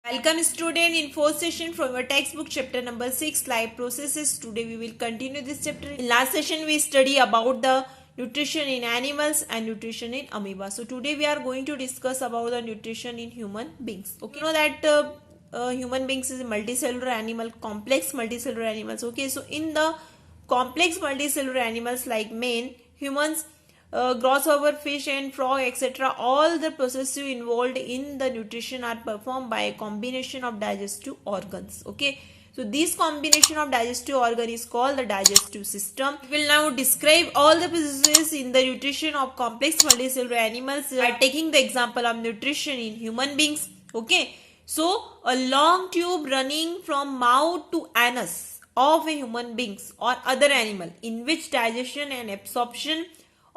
Welcome student in fourth session from your textbook chapter number 6 life processes. Today we will continue this chapter. In last session we study about the nutrition in animals and nutrition in amoeba. So today we are going to discuss about the nutrition in human beings. Okay, you know that human beings is a multicellular animal, complex multicellular animals. Okay, so in the complex multicellular animals like man, humans, grasshopper, fish and frog, etc. All the processes involved in the nutrition are performed by a combination of digestive organs. Okay, so this combination of digestive organ is called the digestive system. We will now describe all the processes in the nutrition of complex multicellular animals by taking the example of nutrition in human beings. Okay, so a long tube running from mouth to anus of a human beings or other animal in which digestion and absorption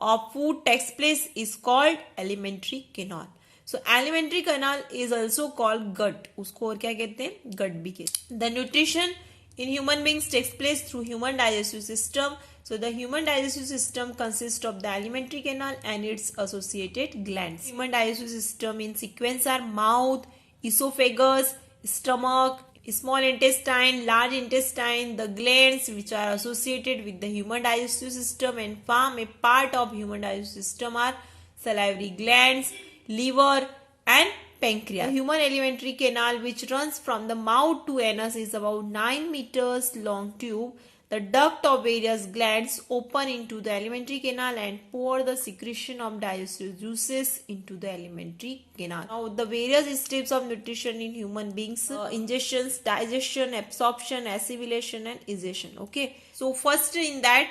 of food takes place is called alimentary canal. So alimentary canal is also called gut. उसको और क्या कहते हैं? Gut भी कहते हैं. The nutrition in human beings takes place through human digestive system. So the human digestive system consists of the alimentary canal and its associated glands. Human digestive system in sequence are mouth, esophagus, stomach, small intestine, large intestine, the glands which are associated with the human digestive system and form a part of human digestive system are salivary glands, liver and pancreas. The human alimentary canal which runs from the mouth to anus is about 9 meters long tube. The duct of various glands open into the alimentary canal and pour the secretion of digestive juices into the alimentary canal. Now the various steps of nutrition in human beings, ingestions, digestion, absorption, assimilation and egestion. Okay, so first in that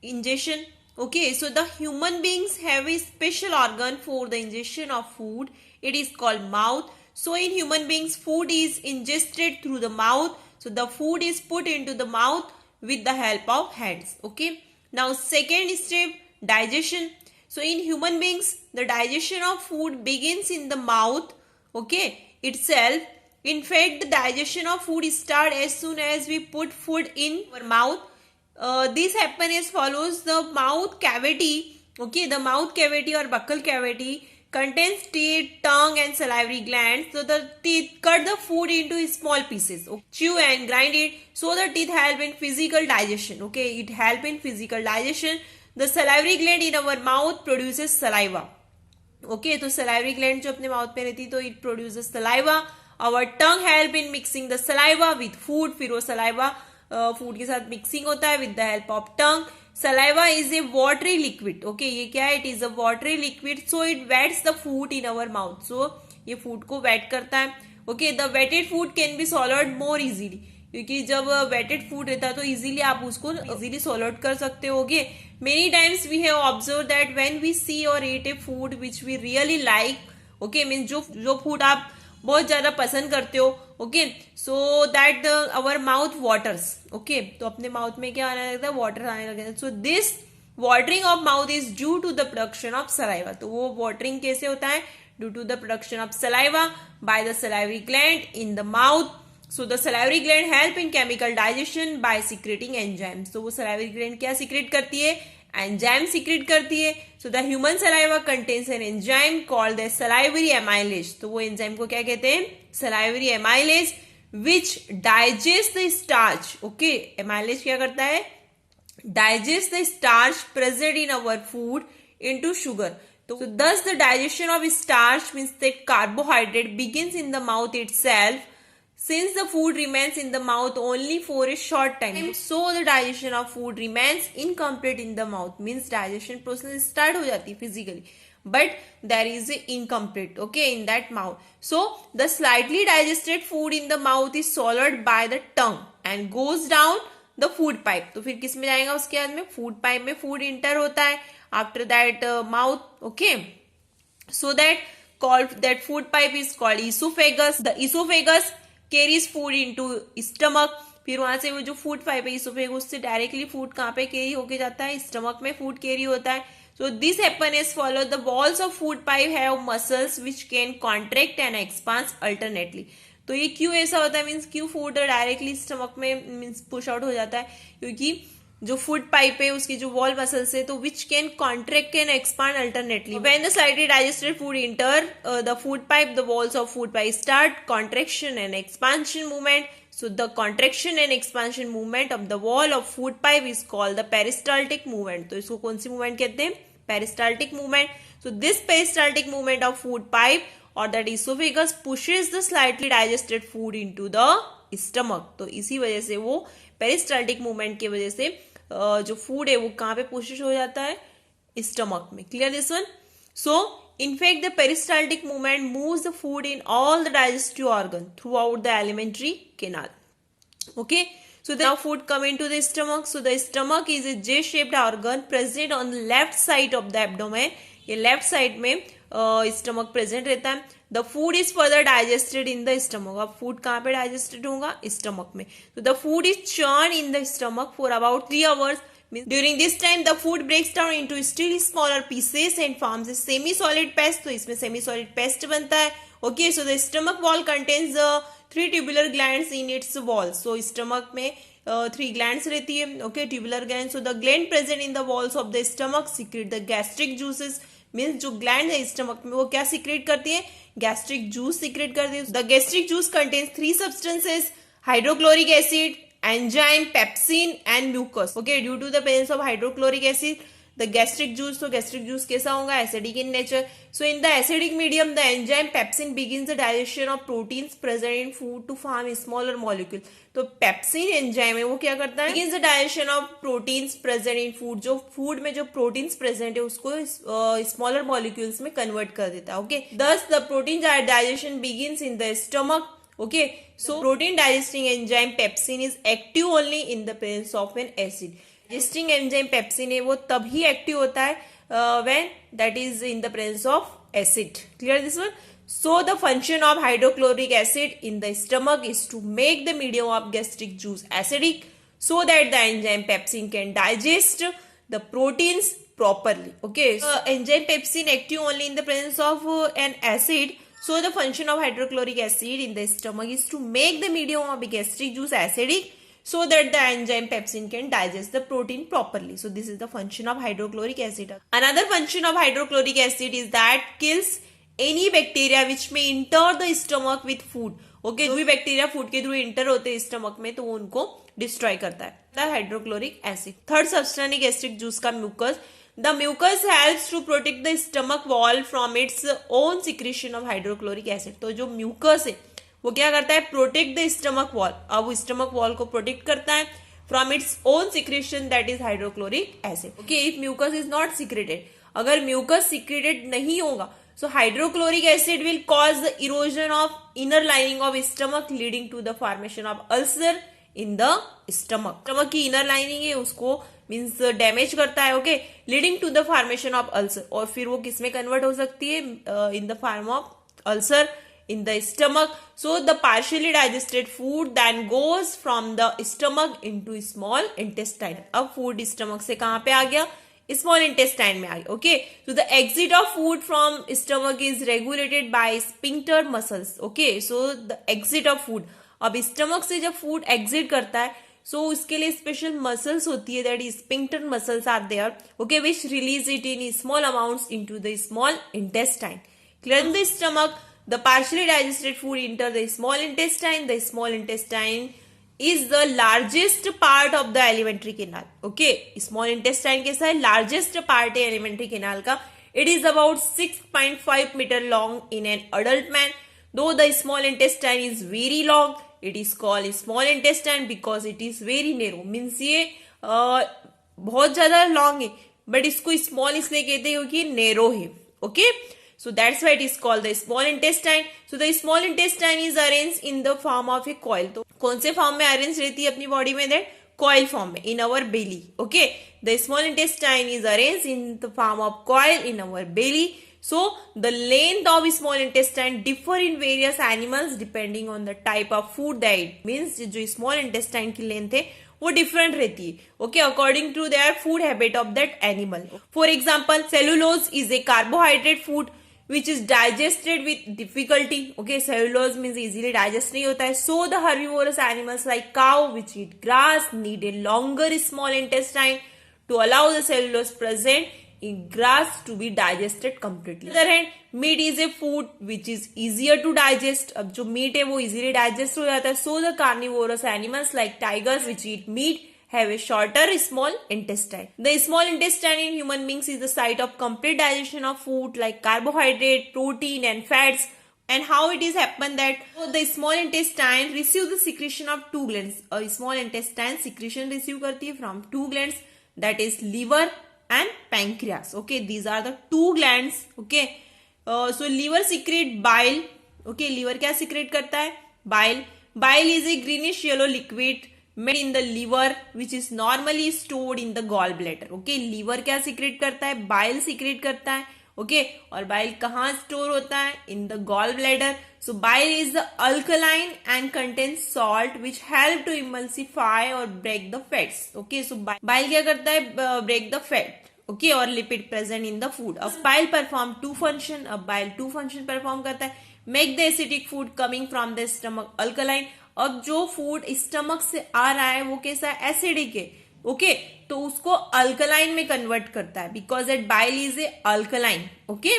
ingestion. Okay, so the human beings have a special organ for the ingestion of food. It is called mouth. So in human beings food is ingested through the mouth. So the food is put into the mouth with the help of hands. Okay, now second step, digestion. So in human beings the digestion of food begins in the mouth, okay, itself. In fact the digestion of food starts as soon as we put food in our mouth. This happens as follows. The mouth cavity, okay, the mouth cavity or buccal cavity contains teeth, tongue and salivary glands. So the teeth cut the food into small pieces, okay, chew and grind it. So the teeth help in physical digestion. Okay, it help in physical digestion. The salivary gland in our mouth produces saliva. Okay, तो salivary gland जो अपने mouth पे रहती तो it produces saliva. Our tongue help in mixing the saliva with food. फिर वो saliva food के साथ mixing होता है with the help of tongue. Saliva is a watery liquid. Okay, ये क्या है? It is a watery liquid. So it wets the food in our mouth. So ये food को wet करता है. Okay, the wetted food can be swallowed more easily. क्योंकि जब wetted food रहता है तो easily आप उसको easily swallowed कर सकते होगे. Many times we have observed that when we see or eat a food which we really like, okay, means जो food आप बहुत ज्यादा पसंद करते हो, okay, so that our mouth waters. Okay, तो अपने माउथ में क्या आने लगता है? वाटर आने लगता है. So this watering of mouth is due to the production of saliva. तो वो वाटरिंग कैसे होता है? Due to the production of saliva by the salivary gland in the mouth. So the salivary gland help in chemical digestion by secreting enzymes. तो वो salivary gland क्या secrete करती है? एंजाइम सिक्रेट करती है. So the human saliva contains an enzyme called the salivary amylase. तो वो enzyme को क्या कहते हैं? Salivary amylase which digest the starch. Okay, amylase क्या करता है? Digest the starch present in our food into sugar. तो thus the digestion of starch means that carbohydrate begins in the mouth itself. Since the food remains in the mouth only for a short time, so the digestion of food remains incomplete in the mouth. Means digestion process start हो जाती है physically, but there is a incomplete, okay, in that mouth. So the slightly digested food in the mouth is swallowed by the tongue and goes down the food pipe. तो फिर किस में जाएगा? उसके बाद में food pipe में food enter होता है. After that mouth, okay, so that food pipe is called esophagus. The esophagus carries food into stomach. फिर वहां से वो जो फूड पाइप है इसोफेगस से डायरेक्टली फूड कहाँ पे कैरी होके जाता है? स्टमक में फूड कैरी होता है. So this happen is follow the walls of food pipe have muscles which can contract and expanse alternately. तो ये क्यों ऐसा होता है? मीन्स क्यों फूड डायरेक्टली स्टमक में मीन्स पुश आउट हो जाता है? क्योंकि जो फूड पाइप है उसकी जो वॉल मसल्स है, तो which can contract and expand alternately when the slightly digested food enter the food pipe, the walls of food pipe start contraction and expansion movement. So the contraction and expansion movement of the wall of food pipe is called the peristaltic movement. तो इसको कौन सी movement कहते हैं? Peristaltic movement. So this peristaltic movement of food pipe or that esophagus pushes the slightly digested food into the stomach. तो इसी वजह से वो peristaltic movement की वजह से जो फूड है वो कहाँ पे पुश हो जाता है? स्टमक में. Clear this one? So in fact, the peristaltic movement moves the food in all the digestive organ throughout the alimentary canal. Okay, so now food come into the stomach. So the stomach is a J-shaped organ present on the left side of the abdomen. ये left side में stomach present रहता है. The food is further digested in the stomach. अब food कहाँ पे digested होगा? Stomach में. So the food is churned in the stomach for about 3 hours. During this time the food breaks down into still smaller pieces and forms a semi-solid paste. तो इसमें semi-solid paste बनता है. Okay, so the stomach wall contains 3 tubular glands in its wall. So stomach में 3 glands रहती है. Okay, tubular glands. So the gland present in the walls of the stomach secrete the gastric juices. Means जो gland है stomach में वो क्या secret करती है? गैस्ट्रिक जूस सीक्रेट करती है. The gastric juice contains 3 substances, hydrochloric acid, enzyme, pepsin and mucus. Okay, due to the presence of hydrochloric acid, the gastric juice, so gastric juice कैसा होगा? Acidic in nature. So in the acidic medium, the enzyme pepsin begins the digestion of proteins present in food to form smaller molecule. तो pepsin enzyme है वो क्या करता है? Begins the digestion of proteins present in food. जो food में जो proteins present है उसको smaller molecules में convert कर देता है. Okay, thus the protein digestion begins in the stomach. Okay, so protein digesting enzyme pepsin is active only in the presence of an acid. Digesting enzyme pepsin है वो तभी active होता है when that is in the presence of acid. Clear this one? So the function of hydrochloric acid in the stomach is to make the medium of gastric juice acidic so that the enzyme pepsin can digest the proteins properly. Okay, enzyme pepsin active only in the presence of an acid. So the function of hydrochloric acid in the stomach is to make the medium of gastric juice acidic so that the enzyme pepsin can digest the protein properly. So this is the function of hydrochloric acid. Another function of hydrochloric acid is that kills any bacteria which may enter the stomach with food. Okay, जो भी bacteria food के through enter होते हैं stomach में तो वो उनको destroy करता है. Hydrochloric acid. थर्ड सब्सटेंस है गैस्ट्रिक जूस का mucus. The mucus helps to protect the stomach wall from its own secretion of hydrochloric acid. तो जो mucus है वो क्या करता है? Protect the stomach wall. अब वो स्टमक वॉल को प्रोटेक्ट करता है from its own secretion that is hydrochloric acid. Okay, if mucus is not secreted, अगर म्यूकस सिक्रेटेड नहीं होगा so hydrochloric acid will cause the erosion of inner lining of stomach leading to the formation of ulcer in the stomach. Stomach की inner lining है उसको means damage करता है. Okay, leading to the formation of ulcer. और फिर वो किसमें convert हो सकती है? In the form of ulcer in the stomach. So the partially digested food then goes from the stomach into small intestine. अब food stomach से कहाँ पे आ गया? Small intestine में आ गया. Okay, so the exit of food from stomach is regulated by sphincter muscles. Okay, so the exit of food. अब stomach से जब food exit करता है so उसके लिए special muscles होती है, that is sphincter muscles are there. Okay, which release it in small amounts into the small intestine. Clear the stomach. The partially digested food enter the small intestine. The small intestine is the largest part of the alimentary canal. Okay, small intestine कैसा है? Largest part है alimentary canal का. It is about 6.5 meter long in an adult man. Though the small intestine is very long, it is called small intestine because it is very narrow. Means ये बहुत ज्यादा long है, but इसको small इसलिए कहते हैं क्योंकि narrow है. Okay. So that's why it is called the small intestine. So the small intestine is arranged in the form of a coil. तो कौन से फॉर्म में अरेंज रहती है अपनी बॉडी में? दैट coil form में in our belly. Okay, the small intestine is arranged in the form of coil in our belly. So the length of small intestine differ in various animals depending on the type of food they eat. Means जो small intestine की length है वो different रहती है. Okay, according to their food habit of that animal. For example, cellulose is a carbohydrate food which is digested with difficulty. Okay, cellulose means easily digest नहीं होता है. So the herbivorous animals like cow which eat grass need a longer small intestine to allow the cellulose present in grass to be digested completely. On the other hand, meat is a food which is easier to digest. अब जो meat है वो easily digest हो जाता है. So the carnivorous animals like tigers which eat meat have a shorter small intestine. The small intestine in human beings is the site of complete digestion of food like carbohydrate, protein and fats. And how it is happen that the small intestine receive the secretion of two glands. A small intestine secretion receive करती है from two glands, that is liver and pancreas. Okay, these are the two glands. Okay, so liver secrete bile. Okay, liver क्या secrete करता है? Bile. Bile is a greenish yellow liquid made in the liver which is normally stored in the gallbladder. Okay, liver क्या secrete करता है? Bile secrete करता है. Okay, और bile कहाँ store होता है? In the gallbladder. So bile is the alkaline and contains salt which help to emulsify or break the fats. Okay, so bile क्या करता है? Break the fat. Okay, और lipid present in the food. अब bile perform two function. अब bile two function perform करता है. Make the acidic food coming from the stomach alkaline. अब जो फूड स्टमक से आ रहा है वो कैसा है? एसिडिक है. ओके, तो उसको अल्कलाइन में कन्वर्ट करता है because that bile is a alkaline. Okay,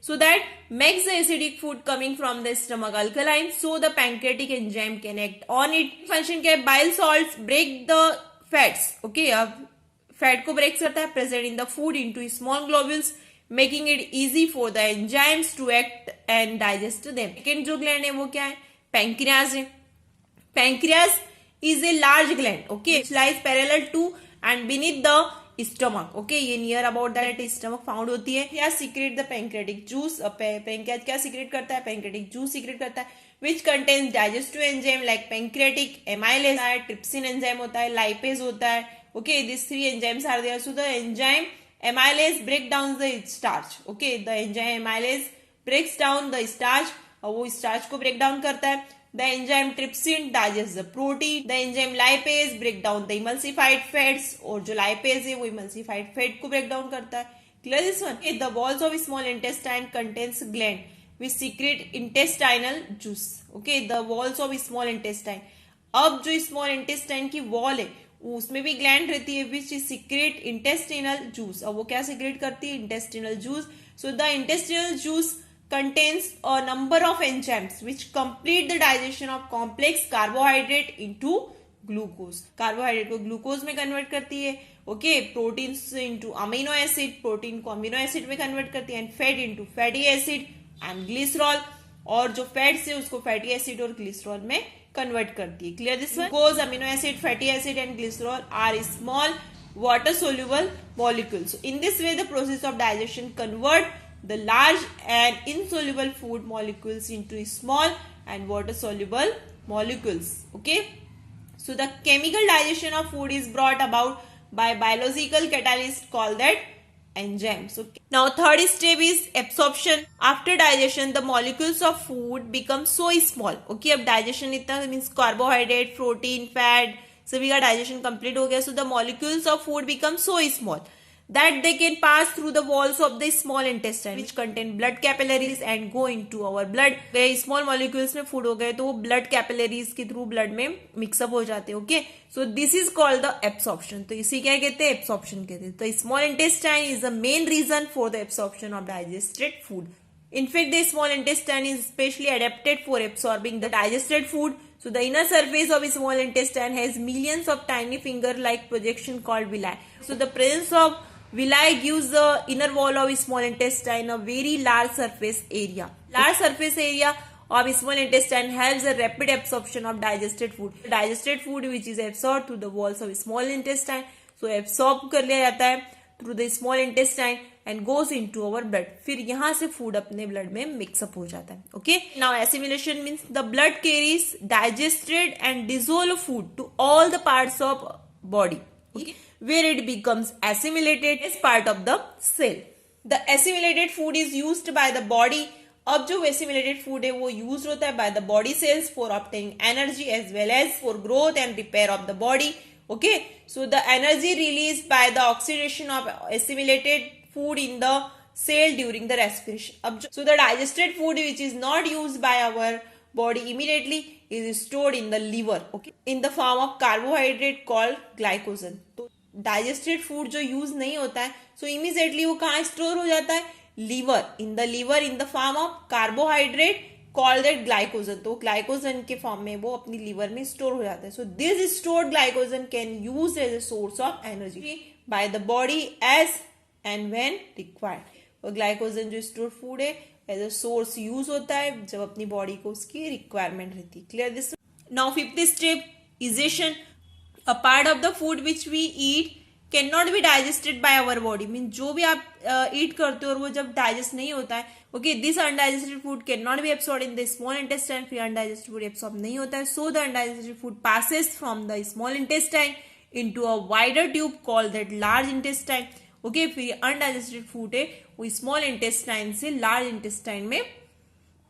so that makes the acidic food coming from the stomach alkaline, so the pancreatic enzyme can act on it. Function क्या है? Bile salts break the fats. Okay, अब fat को break करता है present in the food into small globules, making it easy for the enzymes to act and digest them. Second जो gland है वो क्या है? Pancreas है. Pancreas is a large gland. Okay, which lies parallel to and beneath the stomach. Okay, ये near about that stomach found होती है. क्या secrete the pancreatic juice. Pancreas क्या सीक्रेट करता है? पैंक्रेटिक जूस सीक्रेट करता है which contains digestive enzyme like pancreatic amylase है, ट्रिप्सिन एंजाइम होता है, लाइपेज होता है. Okay, this three enzymes are there. So the enzyme amylase break down the starch. Okay, the enzyme amylase breaks down the starch, और वो starch को break down करता है. The enzyme trypsin digests the protein. The enzyme lipase break down the emulsified fats. और जो lipase है वो emulsified fat को break down करता है. Clear this one? The walls of small intestine contains gland which secrete intestinal juice. Okay, the walls of small intestine. अब जो small intestine की wall है उसमें भी gland रहती है which secrete intestinal juice. अब वो क्या secrete करती है? Intestinal juice. So the intestinal juice contains a number of enzymes which complete the digestion of complex carbohydrate into glucose. Carbohydrate को ग्लूकोज में कन्वर्ट करती है. Okay, protein into amino acid, protein को अमीनो एसिड में convert करती है, and fat into fatty acid and glycerol, और जो फैट्स है उसको फैटी एसिड और ग्लिसरॉल में कन्वर्ट करती है. Clear this one? Glucose, amino acid, fatty acid and glycerol are small water soluble molecules. So in this way the process of digestion convert the large and insoluble food molecules into small and water soluble molecules. Okay, so the chemical digestion of food is brought about by biological catalyst called that enzymes. Okay, now third step is absorption. After digestion the molecules of food become so small. Okay, अब digestion इतना means carbohydrate, protein, fat सभी का digestion complete हो गया. So the molecules of food become so small that they can pass through the walls of the small intestine which contain blood capillaries and go into our blood. Way small molecules में food हो गए तो वो blood capillaries के through blood में mix up हो जाते हैं. Okay, so this is called the absorption. तो इसी क्या कहते हैं? absorption कहते हैं. तो small intestine is the main reason for the absorption of digested food. In fact, the small intestine is specially adapted for absorbing the digested food. So the inner surface of small intestine has millions of tiny finger-like projection called villi. So the presence of villi gives the inner wall of small intestine a very large surface area. Large surface area of small intestine helps the rapid absorption of digested food. Digested food which is absorbed through the walls of small intestine. So absorb कर लिया जाता है through the small intestine and goes into our blood. फिर यहाँ से food अपने blood में mix up हो जाता है. Okay. Now assimilation means the blood carries digested and dissolved food to all the parts of body. Okay. Where it becomes assimilated as part of the cell. The assimilated food is used by the body. अब जो assimilated food है वो used होता है by the body cells for obtaining energy as well as for growth and repair of the body. Okay, so the energy released by the oxidation of assimilated food in the cell during the respiration. So the digested food which is not used by our body immediately is stored in the liver, okay, in the form of carbohydrate called glycogen. तो digested food जो use नहीं होता है, so immediately वो कहाँ store हो जाता है? Liver, in the form of carbohydrate called that glycogen. तो glycogen के फॉर्म में वो अपनी liver में store हो जाता है. So this stored glycogen can use as a source of energy by the body as and when required. और glycogen जो stored food है एज अ सोर्स यूज होता है जब अपनी बॉडी को उसकी रिक्वायरमेंट रहती है. Clear this? Now fifth step, egestion. A part of the food which we eat can not be digested by our body. Mean जो भी आप ईट करते हो और वो जब डाइजेस्ट नहीं होता है, okay, this undigested food can not B absorb in the small intestine. फिर अनडाइजेस्टेड फूड एब्सॉर्ब नहीं होता है, so the undigested food passes from the small intestine into a wider tube called that large intestine. Okay, फिर undigested food है वो small intestine से large intestine में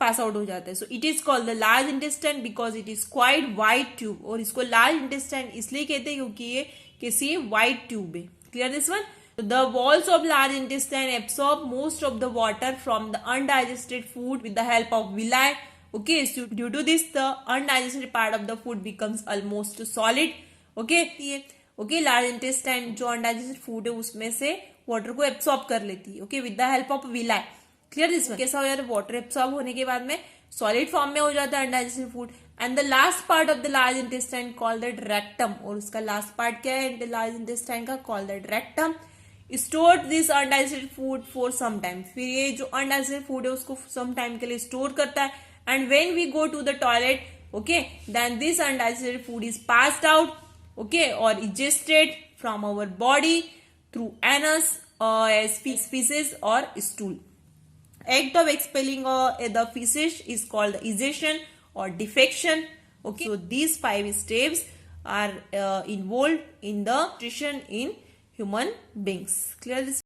pass out हो जाता है. So it is called the large intestine because it is quite wide tube. और इसको लार्ज इंटेस्टाइन इसलिए कहते हैं क्योंकि ये किसी वाइड ट्यूब है. Clear this one? The walls of large intestine absorb most of the water from the undigested food with the help of villi. Okay, so due to this the undigested part of the food becomes almost solid. Okay, large intestine जो undigested food है उसमें से water को absorb कर लेती है. Okay, with the help of villi. Clear this one? कैसा हो जाता है? वाटर एब्सॉर्ब होने के बाद में सॉलिड फॉर्म में हो जाता है undigested food. And the last part of the large intestine called that rectum. और उसका लास्ट पार्ट क्या है लार्ज इंटेस्टाइन का? Called that rectum. Store this undigested food for some time. फिर ये जो अनडाइजेस्टेड फूड है उसको सम टाइम के लिए स्टोर करता है. And when we go to the toilet, okay, then this undigested food is passed out, okay, or ingested from our body through anus as feces or stool. Act of expelling the feces is called ejection or defecation. Okay, so these 5 steps are involved in the nutrition in human beings. Clear this?